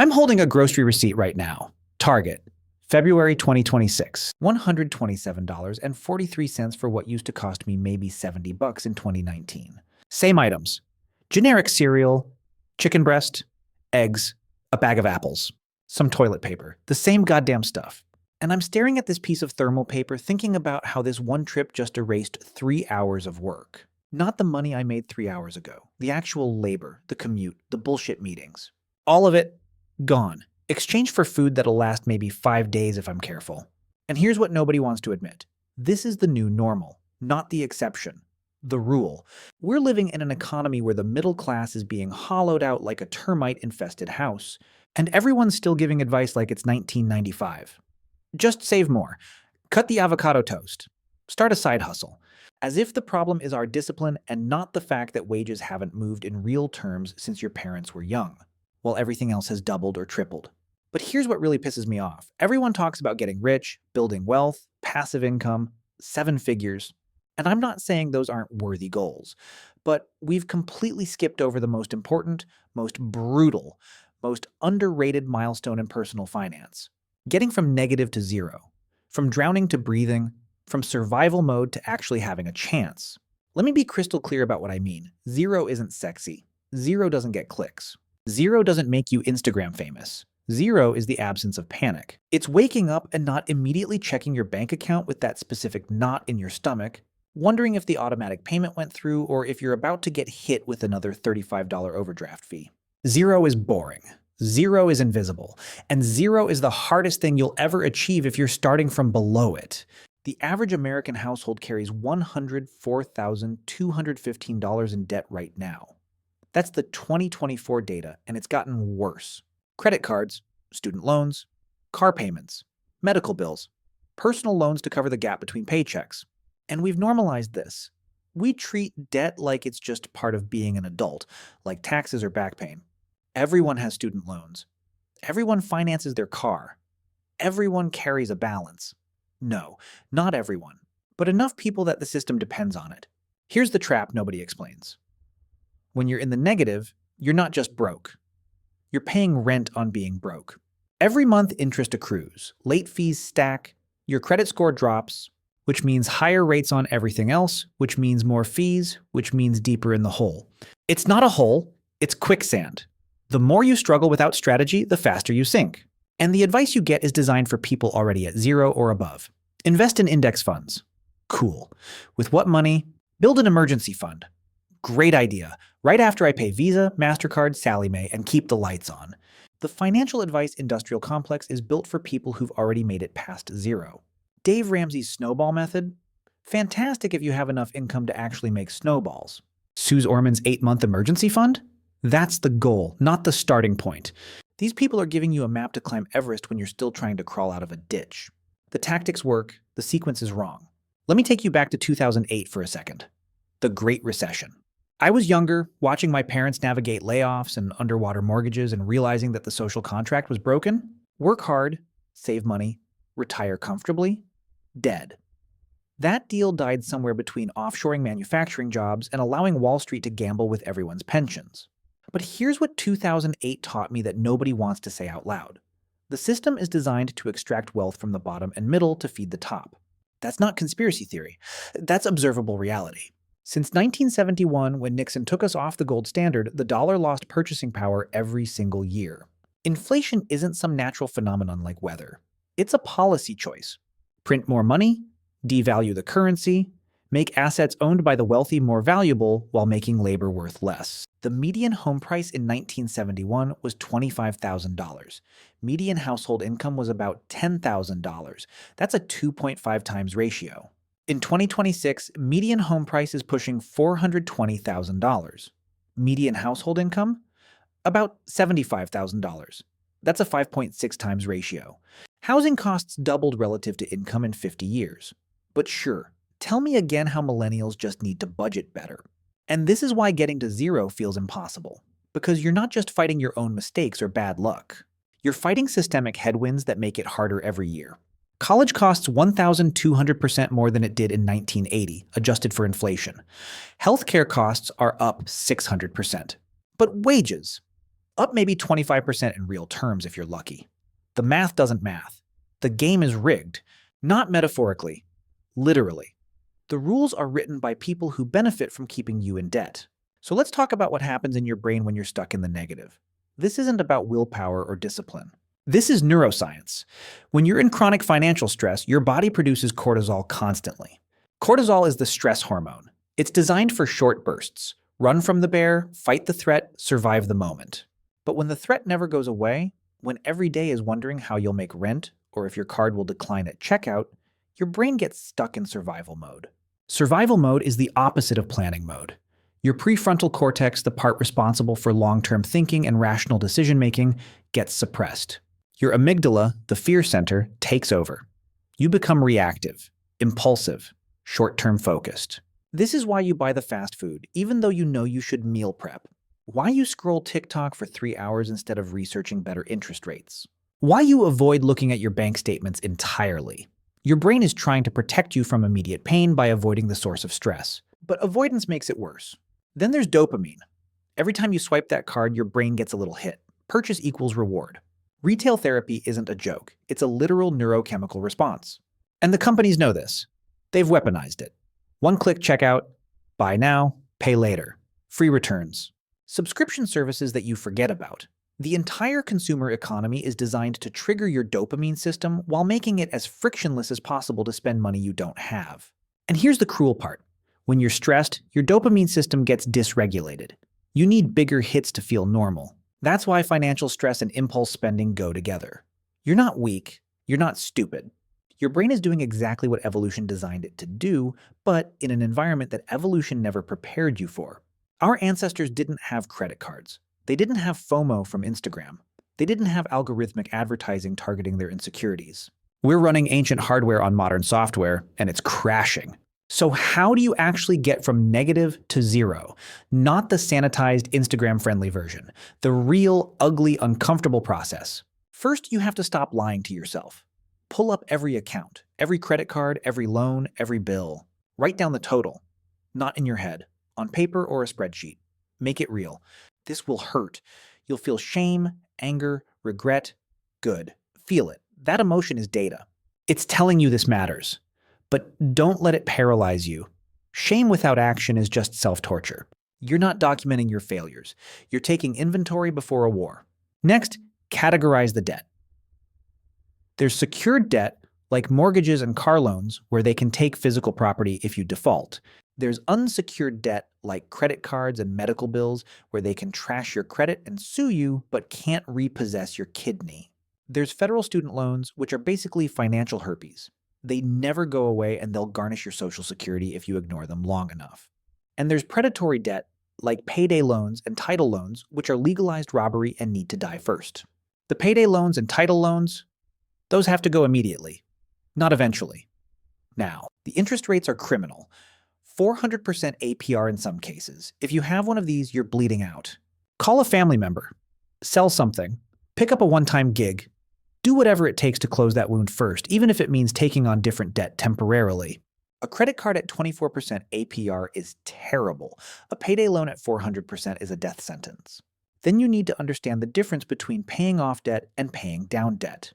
I'm holding a grocery receipt right now. Target, February 2026, $127.43 for what used to cost me maybe $70 in 2019. Same items. Generic cereal, chicken breast, eggs, a bag of apples, some toilet paper, the same goddamn stuff. And I'm staring at this piece of thermal paper thinking about how this one trip just erased 3 hours of work. Not the money I made 3 hours ago, the actual labor, the commute, the bullshit meetings. All of it, gone. Exchanged for food that'll last maybe 5 days if I'm careful. And here's what nobody wants to admit. This is the new normal, not the exception. The rule. We're living in an economy where the middle class is being hollowed out like a termite-infested house, and everyone's still giving advice like it's 1995. Just save more. Cut the avocado toast. Start a side hustle. As if the problem is our discipline and not the fact that wages haven't moved in real terms since your parents were young, while everything else has doubled or tripled. But here's what really pisses me off. Everyone talks about getting rich, building wealth, passive income, 7 figures. And I'm not saying those aren't worthy goals, but we've completely skipped over the most important, most brutal, most underrated milestone in personal finance. Getting from negative to zero, from drowning to breathing, from survival mode to actually having a chance. Let me be crystal clear about what I mean. Zero isn't sexy. Zero doesn't get clicks. Zero doesn't make you Instagram famous. Zero is the absence of panic. It's waking up and not immediately checking your bank account with that specific knot in your stomach, wondering if the automatic payment went through or if you're about to get hit with another $35 overdraft fee. Zero is boring. Zero is invisible. And zero is the hardest thing you'll ever achieve if you're starting from below it. The average American household carries $104,215 in debt right now. That's the 2024 data, and it's gotten worse. Credit cards, student loans, car payments, medical bills, personal loans to cover the gap between paychecks. And we've normalized this. We treat debt like it's just part of being an adult, like taxes or back pain. Everyone has student loans. Everyone finances their car. Everyone carries a balance. No, not everyone, but enough people that the system depends on it. Here's the trap nobody explains. When you're in the negative, you're not just broke. You're paying rent on being broke. Every month interest accrues, late fees stack, your credit score drops, which means higher rates on everything else, which means more fees, which means deeper in the hole. It's not a hole, it's quicksand. The more you struggle without strategy, the faster you sink. And the advice you get is designed for people already at zero or above. Invest in index funds. Cool. With what money? Build an emergency fund. Great idea. Right after I pay Visa, MasterCard, Sallie Mae, and keep the lights on. The financial advice industrial complex is built for people who've already made it past zero. Dave Ramsey's snowball method? Fantastic if you have enough income to actually make snowballs. Suze Orman's 8-month emergency fund? That's the goal, not the starting point. These people are giving you a map to climb Everest when you're still trying to crawl out of a ditch. The tactics work, the sequence is wrong. Let me take you back to 2008 for a second. The Great Recession. I was younger, watching my parents navigate layoffs and underwater mortgages and realizing that the social contract was broken. Work hard, save money, retire comfortably, dead. That deal died somewhere between offshoring manufacturing jobs and allowing Wall Street to gamble with everyone's pensions. But here's what 2008 taught me that nobody wants to say out loud. The system is designed to extract wealth from the bottom and middle to feed the top. That's not conspiracy theory. That's observable reality. Since 1971, when Nixon took us off the gold standard, the dollar lost purchasing power every single year. Inflation isn't some natural phenomenon like weather. It's a policy choice. Print more money, devalue the currency, make assets owned by the wealthy more valuable while making labor worth less. The median home price in 1971 was $25,000. Median household income was about $10,000. That's a 2.5 times ratio. In 2026, median home price is pushing $420,000. Median household income? About $75,000. That's a 5.6 times ratio. Housing costs doubled relative to income in 50 years. But sure, tell me again how millennials just need to budget better. And this is why getting to zero feels impossible. Because you're not just fighting your own mistakes or bad luck. You're fighting systemic headwinds that make it harder every year. College costs 1,200% more than it did in 1980, adjusted for inflation. Healthcare costs are up 600%. But wages? Up maybe 25% in real terms if you're lucky. The math doesn't math. The game is rigged, not metaphorically, literally. The rules are written by people who benefit from keeping you in debt. So let's talk about what happens in your brain when you're stuck in the negative. This isn't about willpower or discipline. This is neuroscience. When you're in chronic financial stress, your body produces cortisol constantly. Cortisol is the stress hormone. It's designed for short bursts. Run from the bear, fight the threat, survive the moment. But when the threat never goes away, when every day is wondering how you'll make rent or if your card will decline at checkout, your brain gets stuck in survival mode. Survival mode is the opposite of planning mode. Your prefrontal cortex, the part responsible for long-term thinking and rational decision-making, gets suppressed. Your amygdala, the fear center, takes over. You become reactive, impulsive, short-term focused. This is why you buy the fast food, even though you know you should meal prep. Why you scroll TikTok for 3 hours instead of researching better interest rates. Why you avoid looking at your bank statements entirely. Your brain is trying to protect you from immediate pain by avoiding the source of stress. But avoidance makes it worse. Then there's dopamine. Every time you swipe that card, your brain gets a little hit. Purchase equals reward. Retail therapy isn't a joke. It's a literal neurochemical response. And the companies know this. They've weaponized it. One-click checkout, buy now, pay later, free returns. Subscription services that you forget about. The entire consumer economy is designed to trigger your dopamine system while making it as frictionless as possible to spend money you don't have. And here's the cruel part. When you're stressed, your dopamine system gets dysregulated. You need bigger hits to feel normal. That's why financial stress and impulse spending go together. You're not weak. You're not stupid. Your brain is doing exactly what evolution designed it to do, but in an environment that evolution never prepared you for. Our ancestors didn't have credit cards. They didn't have FOMO from Instagram. They didn't have algorithmic advertising targeting their insecurities. We're running ancient hardware on modern software, and it's crashing. So how do you actually get from negative to zero? Not the sanitized, Instagram-friendly version. The real, ugly, uncomfortable process. First, you have to stop lying to yourself. Pull up every account, every credit card, every loan, every bill. Write down the total. Not in your head. On paper or a spreadsheet. Make it real. This will hurt. You'll feel shame, anger, regret. Good. Feel it. That emotion is data. It's telling you this matters. But don't let it paralyze you. Shame without action is just self-torture. You're not documenting your failures. You're taking inventory before a war. Next, categorize the debt. There's secured debt, like mortgages and car loans, where they can take physical property if you default. There's unsecured debt, like credit cards and medical bills, where they can trash your credit and sue you, but can't repossess your kidney. There's federal student loans, which are basically financial herpes. They never go away and they'll garnish your Social Security if you ignore them long enough. And there's predatory debt, like payday loans and title loans, which are legalized robbery and need to die first. The payday loans and title loans, those have to go immediately, not eventually. Now, the interest rates are criminal. 400% APR in some cases. If you have one of these, you're bleeding out. Call a family member. Sell something. Pick up a one-time gig. Do whatever it takes to close that wound first, even if it means taking on different debt temporarily. A credit card at 24% APR is terrible. A payday loan at 400% is a death sentence. Then you need to understand the difference between paying off debt and paying down debt.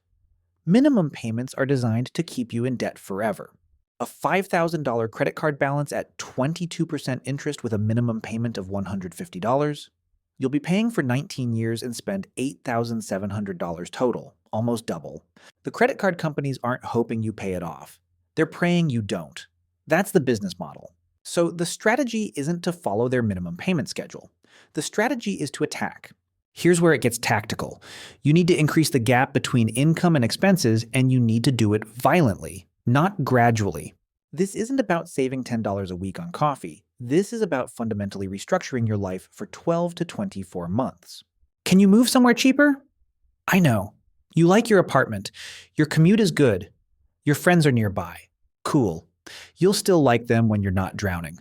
Minimum payments are designed to keep you in debt forever. A $5,000 credit card balance at 22% interest with a minimum payment of $150, you'll be paying for 19 years and spend $8,700 total, almost double. The credit card companies aren't hoping you pay it off. They're praying you don't. That's the business model. So the strategy isn't to follow their minimum payment schedule. The strategy is to attack. Here's where it gets tactical. You need to increase the gap between income and expenses, and you need to do it violently, not gradually. This isn't about saving $10 a week on coffee. This is about fundamentally restructuring your life for 12 to 24 months. Can you move somewhere cheaper? I know. You like your apartment. Your commute is good. Your friends are nearby. Cool. You'll still like them when you're not drowning.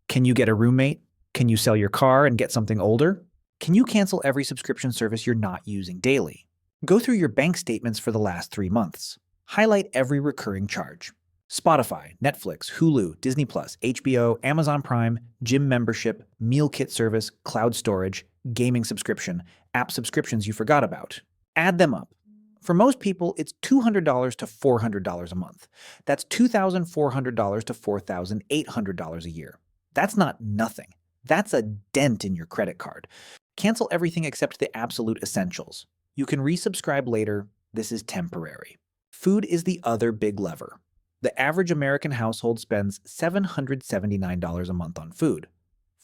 Can you get a roommate? Can you sell your car and get something older? Can you cancel every subscription service you're not using daily? Go through your bank statements for the last 3 months. Highlight every recurring charge. Spotify, Netflix, Hulu, Disney+, HBO, Amazon Prime, gym membership, meal kit service, cloud storage, gaming subscription. app subscriptions you forgot about. Add them up. For most people, it's $200 to $400 a month. That's $2,400 to $4,800 a year. That's not nothing. That's a dent in your credit card. Cancel everything except the absolute essentials. You can resubscribe later. This is temporary. Food is the other big lever. The average American household spends $779 a month on food,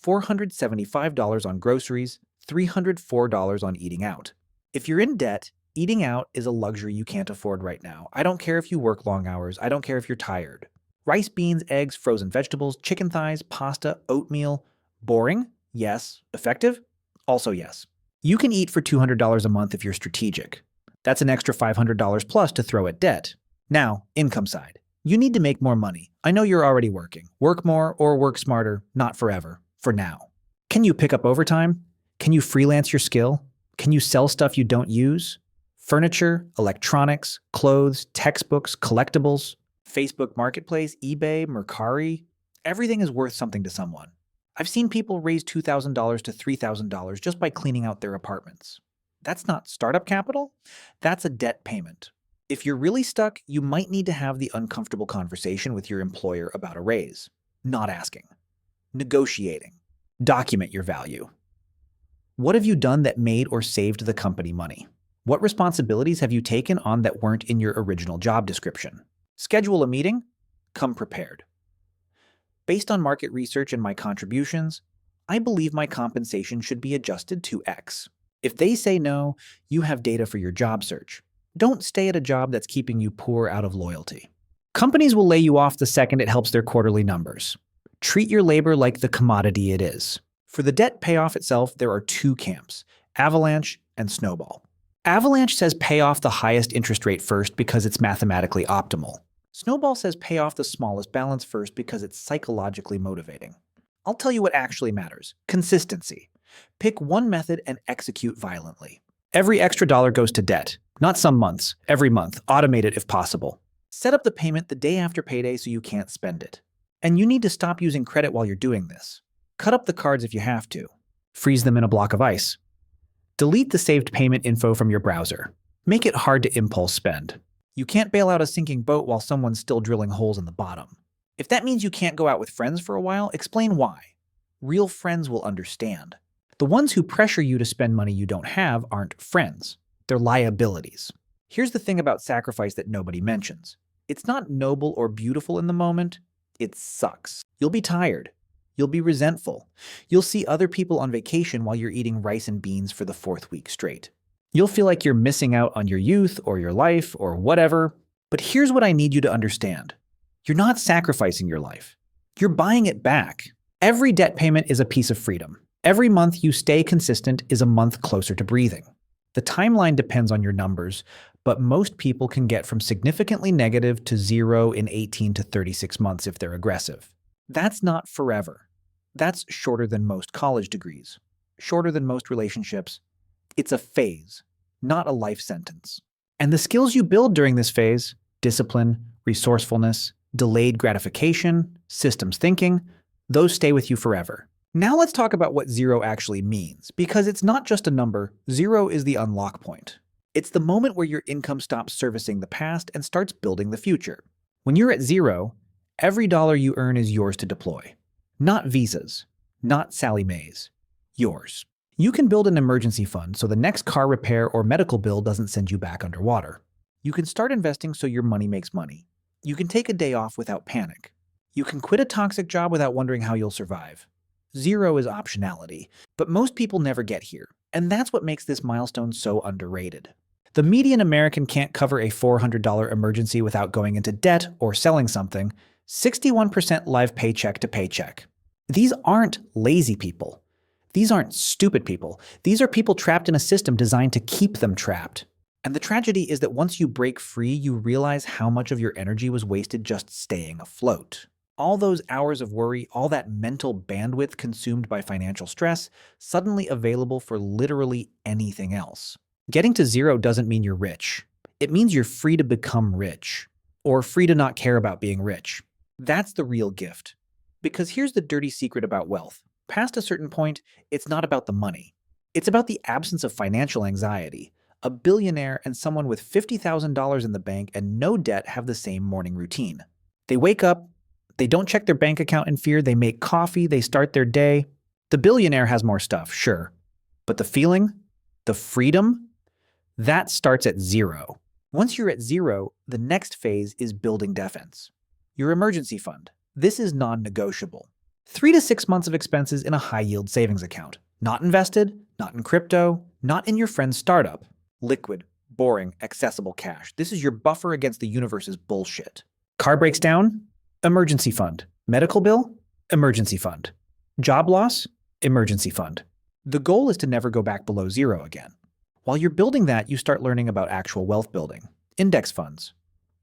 $475 on groceries, $304 on eating out. If you're in debt, eating out is a luxury you can't afford right now. I don't care if you work long hours. I don't care if you're tired. Rice, beans, eggs, frozen vegetables, chicken thighs, pasta, oatmeal. Boring? Yes. Effective? Also yes. You can eat for $200 a month if you're strategic. That's an extra $500 plus to throw at debt. Now, income side. You need to make more money. I know you're already working. Work more or work smarter, not forever. For now. Can you pick up overtime? Can you freelance your skill? Can you sell stuff you don't use? Furniture, electronics, clothes, textbooks, collectibles, Facebook Marketplace, eBay, Mercari. Everything is worth something to someone. I've seen people raise $2,000 to $3,000 just by cleaning out their apartments. That's not startup capital. That's a debt payment. If you're really stuck, you might need to have the uncomfortable conversation with your employer about a raise. Not asking. Negotiating. Document your value. What have you done that made or saved the company money? What responsibilities have you taken on that weren't in your original job description? Schedule a meeting. Come prepared. Based on market research and my contributions, I believe my compensation should be adjusted to X. If they say no, you have data for your job search. Don't stay at a job that's keeping you poor out of loyalty. Companies will lay you off the second it helps their quarterly numbers. Treat your labor like the commodity it is. For the debt payoff itself, there are two camps, Avalanche and Snowball. Avalanche says pay off the highest interest rate first because it's mathematically optimal. Snowball says pay off the smallest balance first because it's psychologically motivating. I'll tell you what actually matters. Consistency. Pick one method and execute violently. Every extra dollar goes to debt. Not some months. Every month. Automate it if possible. Set up the payment the day after payday so you can't spend it. And you need to stop using credit while you're doing this. Cut up the cards if you have to. Freeze them in a block of ice. Delete the saved payment info from your browser. Make it hard to impulse spend. You can't bail out a sinking boat while someone's still drilling holes in the bottom. If that means you can't go out with friends for a while, explain why. Real friends will understand. The ones who pressure you to spend money you don't have aren't friends. They're liabilities. Here's the thing about sacrifice that nobody mentions. It's not noble or beautiful in the moment. It sucks. You'll be tired. You'll be resentful. You'll see other people on vacation while you're eating rice and beans for the fourth week straight. You'll feel like you're missing out on your youth or your life or whatever. But here's what I need you to understand. You're not sacrificing your life. You're buying it back. Every debt payment is a piece of freedom. Every month you stay consistent is a month closer to breathing. The timeline depends on your numbers, but most people can get from significantly negative to zero in 18 to 36 months if they're aggressive. That's not forever. That's shorter than most college degrees, shorter than most relationships. It's a phase, not a life sentence. And the skills you build during this phase, discipline, resourcefulness, delayed gratification, systems thinking, those stay with you forever. Now let's talk about what zero actually means, because it's not just a number. Zero is the unlock point. It's the moment where your income stops servicing the past and starts building the future. When you're at zero, every dollar you earn is yours to deploy. Not Visa's, not Sally Mae's, yours. You can build an emergency fund so the next car repair or medical bill doesn't send you back underwater. You can start investing so your money makes money. You can take a day off without panic. You can quit a toxic job without wondering how you'll survive. Zero is optionality, but most people never get here, and that's what makes this milestone so underrated. The median American can't cover a $400 emergency without going into debt or selling something. 61% live paycheck to paycheck. These aren't lazy people. These aren't stupid people. These are people trapped in a system designed to keep them trapped. And the tragedy is that once you break free, you realize how much of your energy was wasted just staying afloat. All those hours of worry, all that mental bandwidth consumed by financial stress, suddenly available for literally anything else. Getting to zero doesn't mean you're rich. It means you're free to become rich, or free to not care about being rich. That's the real gift. Because here's the dirty secret about wealth. Past a certain point, it's not about the money. It's about the absence of financial anxiety. A billionaire and someone with $50,000 in the bank and no debt have the same morning routine. They wake up, they don't check their bank account in fear, they make coffee, they start their day. The billionaire has more stuff, sure. But the feeling, the freedom, that starts at zero. Once you're at zero, the next phase is building defense. Your emergency fund. This is non-negotiable. 3 to 6 months of expenses in a high-yield savings account. Not invested, not in crypto, not in your friend's startup. Liquid, boring, accessible cash. This is your buffer against the universe's bullshit. Car breaks down? Emergency fund. Medical bill? Emergency fund. Job loss? Emergency fund. The goal is to never go back below zero again. While you're building that, you start learning about actual wealth building. Index funds.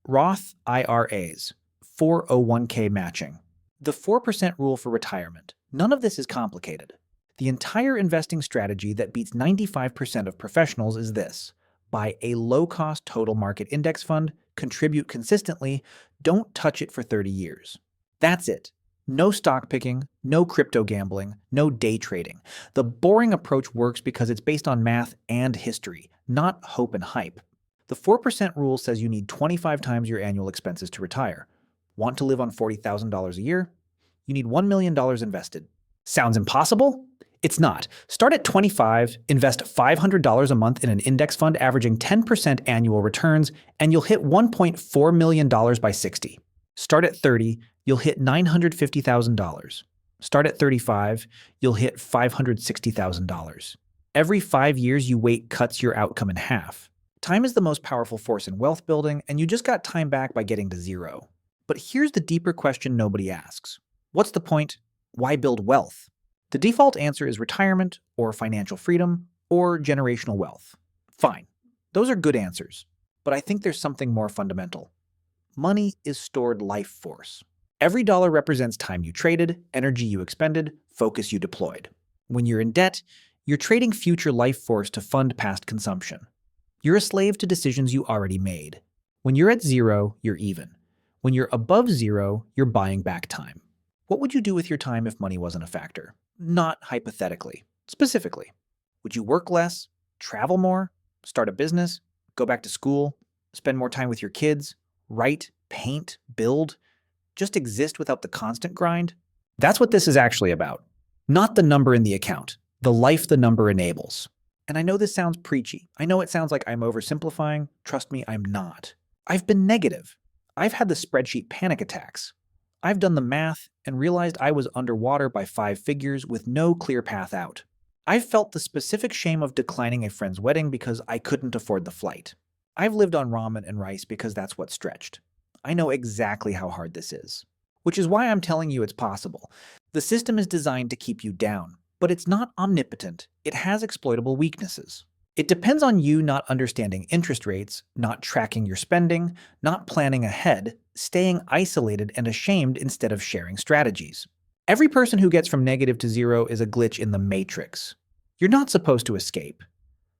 Roth IRAs. 401k matching. The 4% rule for retirement. None of this is complicated. The entire investing strategy that beats 95% of professionals is this. Buy a low-cost total market index fund, contribute consistently, don't touch it for 30 years. That's it. No stock picking, no crypto gambling, no day trading. The boring approach works because it's based on math and history, not hope and hype. The 4% rule says you need 25 times your annual expenses to retire. Want to live on $40,000 a year? You need $1 million invested. Sounds impossible? It's not. Start at 25, invest $500 a month in an index fund averaging 10% annual returns, and you'll hit $1.4 million by 60. Start at 30, you'll hit $950,000. Start at 35, you'll hit $560,000. Every 5 years you wait cuts your outcome in half. Time is the most powerful force in wealth building, and you just got time back by getting to zero. But here's the deeper question nobody asks. What's the point? Why build wealth? The default answer is retirement, or financial freedom, or generational wealth. Fine. Those are good answers. But I think there's something more fundamental. Money is stored life force. Every dollar represents time you traded, energy you expended, focus you deployed. When you're in debt, you're trading future life force to fund past consumption. You're a slave to decisions you already made. When you're at zero, you're even. When you're above zero, you're buying back time. What would you do with your time if money wasn't a factor? Not hypothetically, specifically. Would you work less, travel more, start a business, go back to school, spend more time with your kids, write, paint, build, just exist without the constant grind? That's what this is actually about. Not the number in the account, the life the number enables. And I know this sounds preachy. I know it sounds like I'm oversimplifying. Trust me, I'm not. I've been negative. I've had the spreadsheet panic attacks. I've done the math and realized I was underwater by 5 figures with no clear path out. I've felt the specific shame of declining a friend's wedding because I couldn't afford the flight. I've lived on ramen and rice because that's what stretched. I know exactly how hard this is. Which is why I'm telling you it's possible. The system is designed to keep you down, but it's not omnipotent. It has exploitable weaknesses. It depends on you not understanding interest rates, not tracking your spending, not planning ahead, staying isolated and ashamed instead of sharing strategies. Every person who gets from negative to zero is a glitch in the matrix. You're not supposed to escape.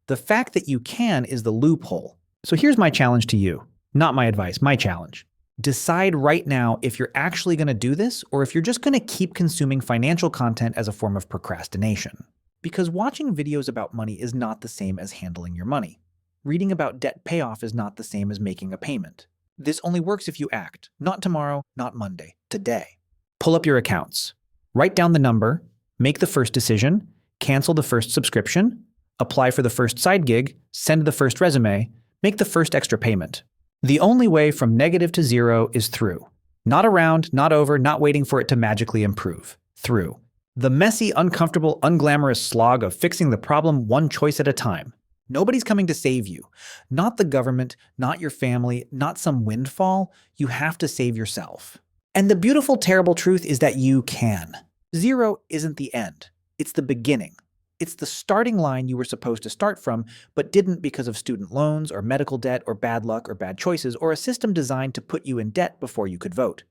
The fact that you can is the loophole. So here's my challenge to you. Not my advice, my challenge. Decide right now if you're actually going to do this or if you're just going to keep consuming financial content as a form of procrastination. Because watching videos about money is not the same as handling your money. Reading about debt payoff is not the same as making a payment. This only works if you act. Not tomorrow, not Monday, today. Pull up your accounts. Write down the number, make the first decision, cancel the first subscription, apply for the first side gig, send the first resume, make the first extra payment. The only way from negative to zero is through. Not around, not over, not waiting for it to magically improve. Through. The messy, uncomfortable, unglamorous slog of fixing the problem one choice at a time. Nobody's coming to save you. Not the government, not your family, not some windfall. You have to save yourself. And the beautiful, terrible truth is that you can. Zero isn't the end. It's the beginning. It's the starting line you were supposed to start from, but didn't because of student loans or medical debt or bad luck or bad choices or a system designed to put you in debt before you could vote.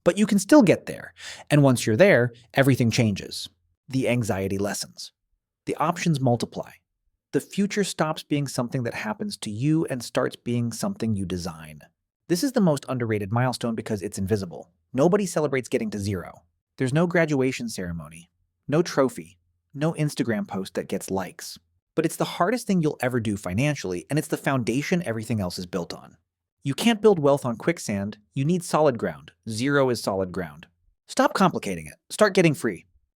But you can still get there. And once you're there, everything changes. The anxiety lessens. The options multiply. The future stops being something that happens to you and starts being something you design. This is the most underrated milestone because it's invisible. Nobody celebrates getting to zero. There's no graduation ceremony, no trophy, no Instagram post that gets likes. But it's the hardest thing you'll ever do financially, and it's the foundation everything else is built on. You can't build wealth on quicksand. You need solid ground. Zero is solid ground. Stop complicating it. Start getting free.